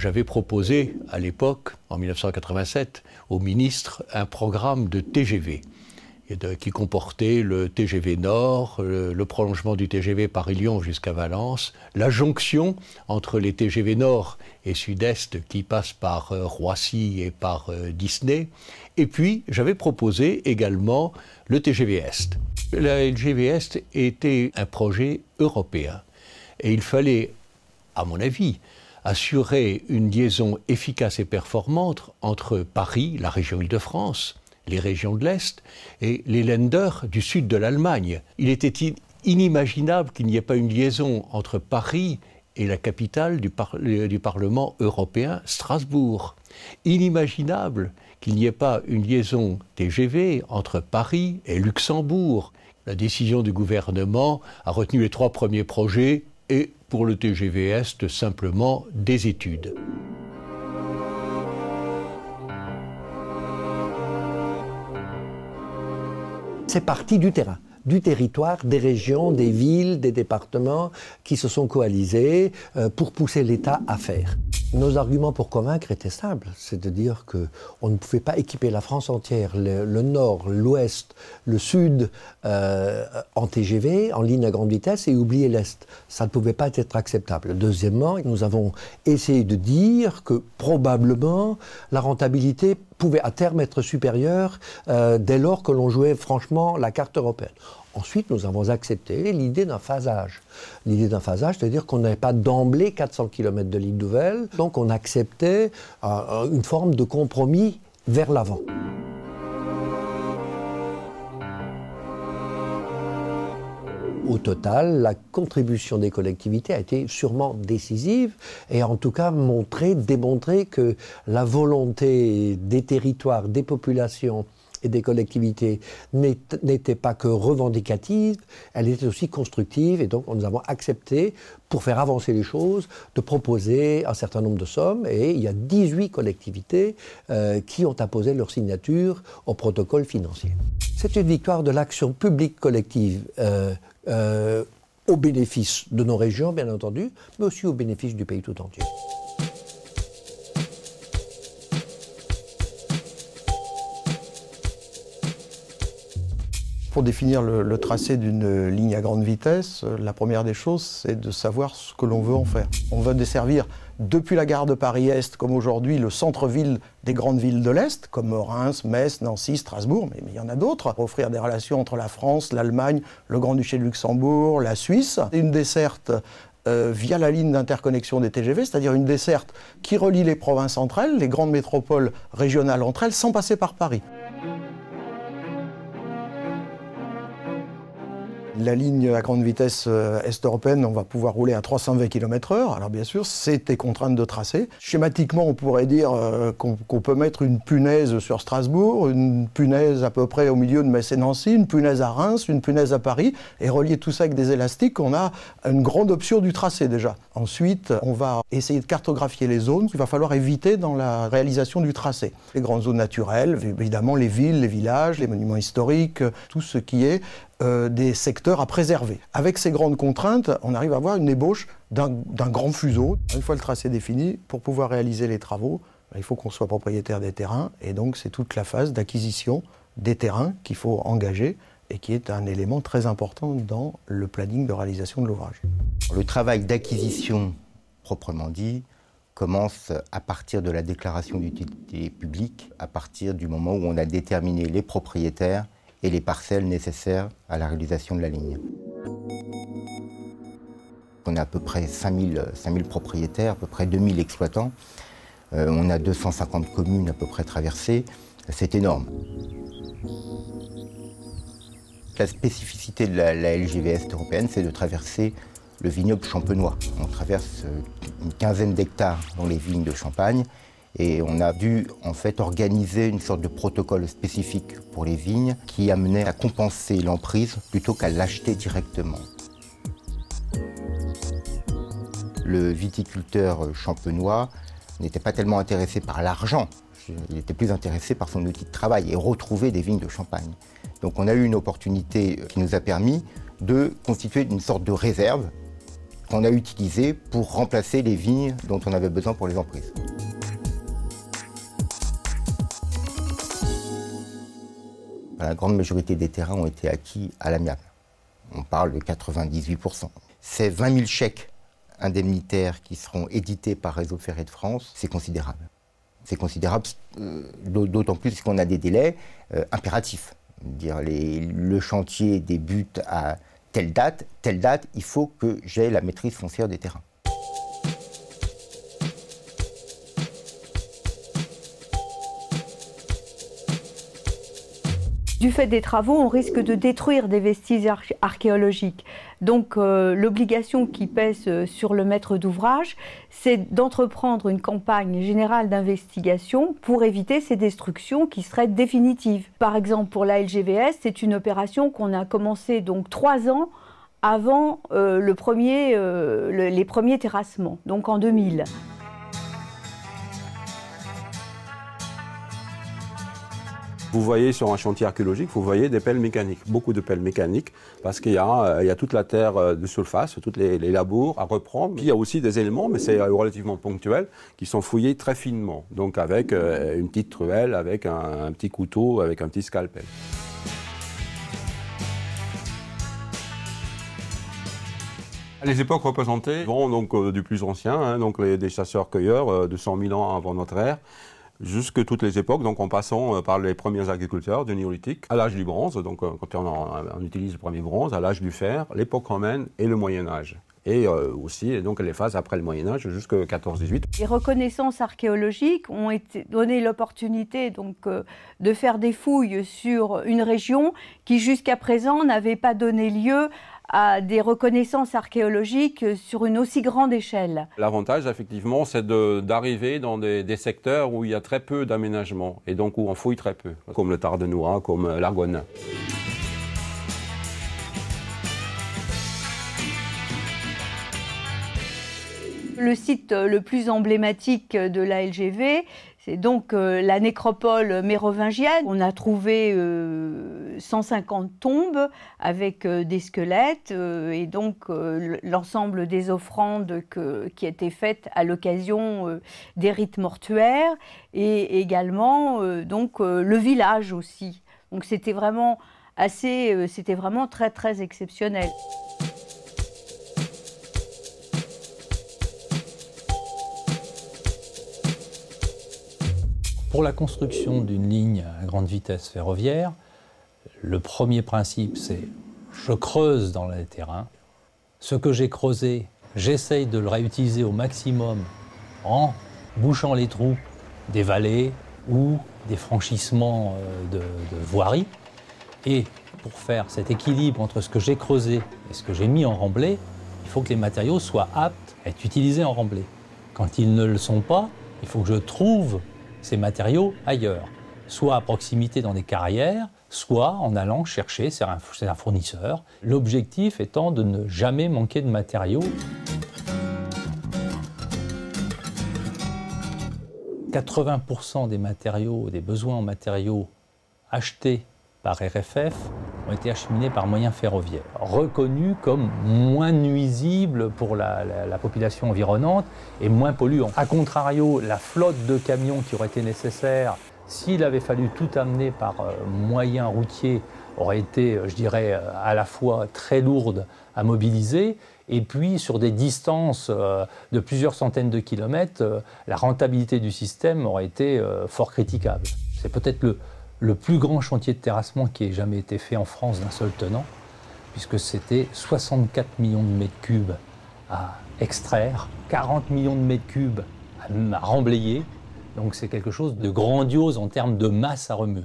J'avais proposé à l'époque, en 1987, au ministre un programme de TGV qui comportait le TGV Nord, le prolongement du TGV Paris-Lyon jusqu'à Valence, la jonction entre les TGV Nord et Sud-Est qui passent par Roissy et par Disney. Et puis, j'avais proposé également le TGV Est. La LGV Est était un projet européen. Et il fallait, à mon avis, assurer une liaison efficace et performante entre Paris, la région Île-de-France, les régions de l'Est et les Länder du sud de l'Allemagne. Il était inimaginable qu'il n'y ait pas une liaison entre Paris et la capitale du Parlement européen, Strasbourg. Inimaginable qu'il n'y ait pas une liaison TGV entre Paris et Luxembourg. La décision du gouvernement a retenu les 3 premiers projets et pour le TGV Est, simplement des études. C'est parti du terrain, du territoire, des régions, des villes, des départements qui se sont coalisés pour pousser l'État à faire. Nos arguments pour convaincre étaient simples, c'est de dire qu'on ne pouvait pas équiper la France entière, le nord, l'ouest, le sud en TGV, en ligne à grande vitesse et oublier l'est. Ça ne pouvait pas être acceptable. Deuxièmement, nous avons essayé de dire que probablement la rentabilité pouvait à terme être supérieure dès lors que l'on jouait franchement la carte européenne. Ensuite, nous avons accepté l'idée d'un phasage. L'idée d'un phasage, c'est-à-dire qu'on n'avait pas d'emblée 400 km de ligne nouvelle, donc on acceptait une forme de compromis vers l'avant. Au total, la contribution des collectivités a été sûrement décisive et en tout cas démontré que la volonté des territoires, des populations et des collectivités n'était pas que revendicative, elle était aussi constructive et donc nous avons accepté, pour faire avancer les choses, de proposer un certain nombre de sommes et il y a 18 collectivités qui ont apposé leur signature au protocole financier. C'est une victoire de l'action publique collective au bénéfice de nos régions, bien entendu, mais aussi au bénéfice du pays tout entier. Pour définir le tracé d'une ligne à grande vitesse, la première des choses, c'est de savoir ce que l'on veut en faire. On veut desservir depuis la gare de Paris-Est, comme aujourd'hui, le centre-ville des grandes villes de l'Est, comme Reims, Metz, Nancy, Strasbourg, mais il y en a d'autres. Offrir des relations entre la France, l'Allemagne, le Grand-Duché de Luxembourg, la Suisse. Une desserte via la ligne d'interconnexion des TGV, c'est-à-dire une desserte qui relie les provinces entre elles, les grandes métropoles régionales entre elles, sans passer par Paris. La ligne à grande vitesse est-européenne, on va pouvoir rouler à 320 km/h. Alors bien sûr, c'est des contraintes de tracé. Schématiquement, on pourrait dire qu'on peut mettre une punaise sur Strasbourg, une punaise à peu près au milieu de Metz et Nancy, une punaise à Reims, une punaise à Paris, et relier tout ça avec des élastiques, on a une grande option du tracé déjà. Ensuite, on va essayer de cartographier les zones qu'il va falloir éviter dans la réalisation du tracé. Les grandes zones naturelles, évidemment les villes, les villages, les monuments historiques, tout ce qui est des secteurs à préserver. Avec ces grandes contraintes, on arrive à avoir une ébauche d'un grand fuseau. Une fois le tracé défini, pour pouvoir réaliser les travaux, il faut qu'on soit propriétaire des terrains, et donc c'est toute la phase d'acquisition des terrains qu'il faut engager, et qui est un élément très important dans le planning de réalisation de l'ouvrage. Le travail d'acquisition, proprement dit, commence à partir de la déclaration d'utilité publique, à partir du moment où on a déterminé les propriétaires et les parcelles nécessaires à la réalisation de la ligne. On a à peu près 5000 propriétaires, à peu près 2000 exploitants. On a 250 communes à peu près traversées. C'est énorme. La spécificité de la LGV Est européenne, c'est de traverser le vignoble champenois. On traverse une quinzaine d'hectares dans les vignes de Champagne. Et on a dû en fait organiser une sorte de protocole spécifique pour les vignes qui amenait à compenser l'emprise plutôt qu'à l'acheter directement. Le viticulteur champenois n'était pas tellement intéressé par l'argent, il était plus intéressé par son outil de travail et retrouver des vignes de Champagne. Donc on a eu une opportunité qui nous a permis de constituer une sorte de réserve qu'on a utilisées pour remplacer les vignes dont on avait besoin pour les emprises. La grande majorité des terrains ont été acquis à l'amiable. On parle de 98%. Ces 20 000 chèques indemnitaires qui seront édités par Réseau Ferré de France, c'est considérable. C'est considérable, d'autant plus qu'on a des délais impératifs. Le chantier débute à telle date, il faut que j'ai la maîtrise foncière des terrains. Du fait des travaux, on risque de détruire des vestiges archéologiques. Donc l'obligation qui pèse sur le maître d'ouvrage, c'est d'entreprendre une campagne générale d'investigation pour éviter ces destructions qui seraient définitives. Par exemple, pour la LGVS, c'est une opération qu'on a commencée donc 3 ans avant les premiers terrassements, donc en 2000. Vous voyez sur un chantier archéologique, vous voyez des pelles mécaniques, beaucoup de pelles mécaniques, parce qu'il y a toute la terre de surface, tous les labours à reprendre. Puis il y a aussi des éléments, mais c'est relativement ponctuel, qui sont fouillés très finement, donc avec une petite truelle, avec un petit couteau, avec un petit scalpel. Les époques représentées vont donc du plus ancien, hein, donc des chasseurs-cueilleurs de 100 000 ans avant notre ère, jusque toutes les époques, donc en passant par les premiers agriculteurs du néolithique, à l'âge du bronze, donc quand on utilise le premier bronze, à l'âge du fer, l'époque romaine et le Moyen-Âge. Et aussi donc les phases après le Moyen-Âge jusqu'au 14-18. Les reconnaissances archéologiques ont donné l'opportunité donc de faire des fouilles sur une région qui jusqu'à présent n'avait pas donné lieu à des reconnaissances archéologiques sur une aussi grande échelle. L'avantage, effectivement, c'est d'arriver dans des secteurs où il y a très peu d'aménagement et donc où on fouille très peu, comme le Tardenois, comme l'Argonin. Le site le plus emblématique de la LGV, c'est donc la nécropole mérovingienne. On a trouvé 150 tombes avec des squelettes et donc l'ensemble des offrandes qui étaient faites à l'occasion des rites mortuaires et également donc le village aussi. Donc c'était vraiment très très exceptionnel. Pour la construction d'une ligne à grande vitesse ferroviaire, le premier principe, c'est je creuse dans les terrains. Ce que j'ai creusé, j'essaye de le réutiliser au maximum en bouchant les trous des vallées ou des franchissements de voiries. Et pour faire cet équilibre entre ce que j'ai creusé et ce que j'ai mis en remblai, il faut que les matériaux soient aptes à être utilisés en remblai. Quand ils ne le sont pas, il faut que je trouve ces matériaux ailleurs, soit à proximité dans des carrières, soit en allant chercher chez un fournisseur. L'objectif étant de ne jamais manquer de matériaux. 80% des matériaux, des besoins en matériaux achetés par RFF ont été acheminés par moyen ferroviaire, reconnus comme moins nuisibles pour la population environnante et moins polluants. A contrario, la flotte de camions qui aurait été nécessaire, s'il avait fallu tout amener par moyen routier, aurait été, je dirais, à la fois très lourde à mobiliser, et puis sur des distances de plusieurs centaines de kilomètres, la rentabilité du système aurait été fort critiquable. C'est peut-être le plus grand chantier de terrassement qui ait jamais été fait en France d'un seul tenant, puisque c'était 64 millions de mètres cubes à extraire, 40 millions de mètres cubes à remblayer. Donc c'est quelque chose de grandiose en termes de masse à remuer.